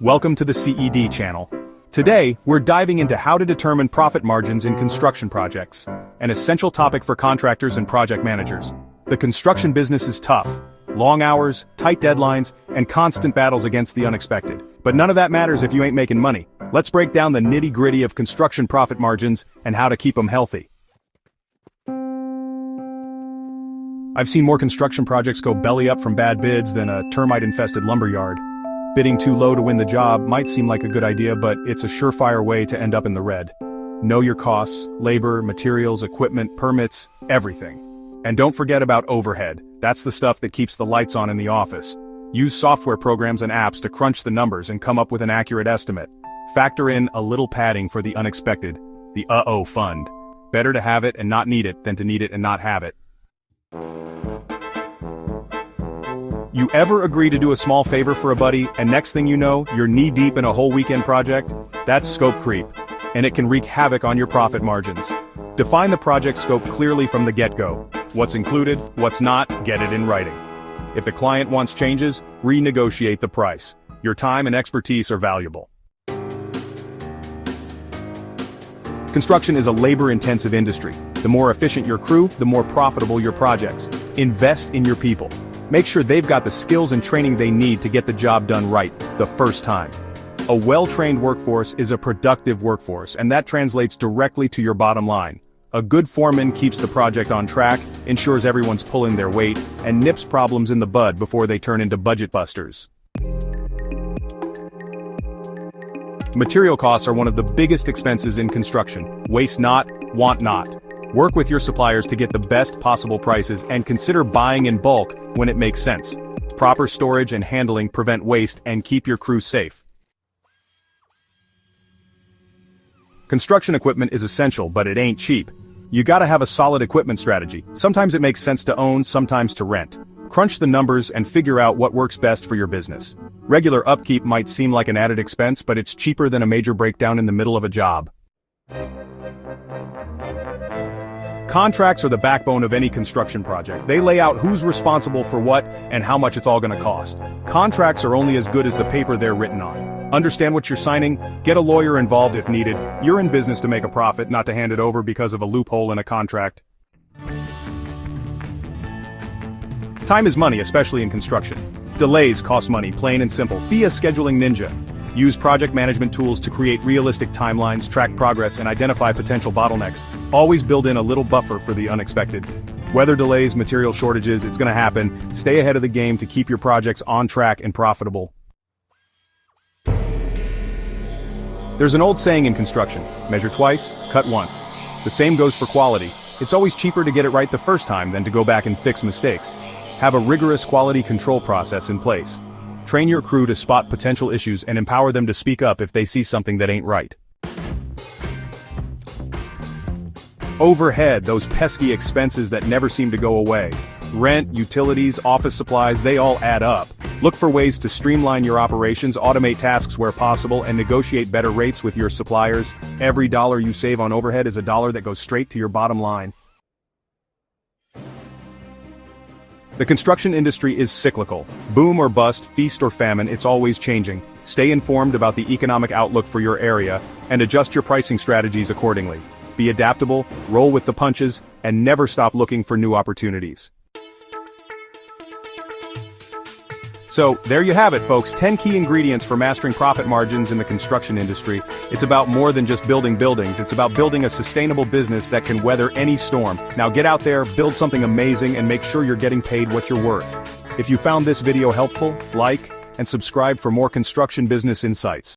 Welcome to the CED Channel. Today, we're diving into how to determine profit margins in construction projects, an essential topic for contractors and project managers. The construction business is tough. Long hours, tight deadlines, and constant battles against the unexpected. But none of that matters if you ain't making money. Let's break down the nitty-gritty of construction profit margins and how to keep them healthy. I've seen more construction projects go belly up from bad bids than a termite-infested lumberyard. Bidding too low to win the job might seem like a good idea, but it's a surefire way to end up in the red. Know your costs, labor, materials, equipment, permits, everything. And don't forget about overhead. That's the stuff that keeps the lights on in the office. Use software programs and apps to crunch the numbers and come up with an accurate estimate. Factor in a little padding for the unexpected, the uh-oh fund. Better to have it and not need it than to need it and not have it. You ever agree to do a small favor for a buddy, and next thing you know, you're knee-deep in a whole weekend project? That's scope creep, and it can wreak havoc on your profit margins. Define the project scope clearly from the get-go. What's included, what's not, get it in writing. If the client wants changes, renegotiate the price. Your time and expertise are valuable. Construction is a labor-intensive industry. The more efficient your crew, the more profitable your projects. Invest in your people. Make sure they've got the skills and training they need to get the job done right, the first time. A well-trained workforce is a productive workforce, and that translates directly to your bottom line. A good foreman keeps the project on track, ensures everyone's pulling their weight, and nips problems in the bud before they turn into budget busters. Material costs are one of the biggest expenses in construction. Waste not, want not. Work with your suppliers to get the best possible prices and consider buying in bulk when it makes sense. Proper storage and handling prevent waste and keep your crew safe. Construction equipment is essential, but it ain't cheap. You gotta have a solid equipment strategy. Sometimes it makes sense to own, sometimes to rent. Crunch the numbers and figure out what works best for your business. Regular upkeep might seem like an added expense, but it's cheaper than a major breakdown in the middle of a job. Contracts are the backbone of any construction project. They lay out who's responsible for what and how much it's all gonna cost. Contracts are only as good as the paper they're written on. Understand what you're signing, get a lawyer involved if needed. You're in business to make a profit, not to hand it over because of a loophole in a contract. Time is money, especially in construction. Delays cost money, plain and simple. Be a scheduling ninja. Use project management tools to create realistic timelines, track progress, and identify potential bottlenecks. Always build in a little buffer for the unexpected. Weather delays, material shortages, it's gonna happen. Stay ahead of the game to keep your projects on track and profitable. There's an old saying in construction, measure twice, cut once. The same goes for quality. It's always cheaper to get it right the first time than to go back and fix mistakes. Have a rigorous quality control process in place. Train your crew to spot potential issues and empower them to speak up if they see something that ain't right. Overhead, those pesky expenses that never seem to go away. Rent, utilities, office supplies, they all add up. Look for ways to streamline your operations, automate tasks where possible, and negotiate better rates with your suppliers. Every dollar you save on overhead is a dollar that goes straight to your bottom line. The construction industry is cyclical. Boom or bust, feast or famine, it's always changing. Stay informed about the economic outlook for your area, and adjust your pricing strategies accordingly. Be adaptable, roll with the punches, and never stop looking for new opportunities. So, there you have it, folks. 10 key ingredients for mastering profit margins in the construction industry. It's about more than just building buildings. It's about building a sustainable business that can weather any storm. Now get out there, build something amazing, and make sure you're getting paid what you're worth. If you found this video helpful, like and subscribe for more construction business insights.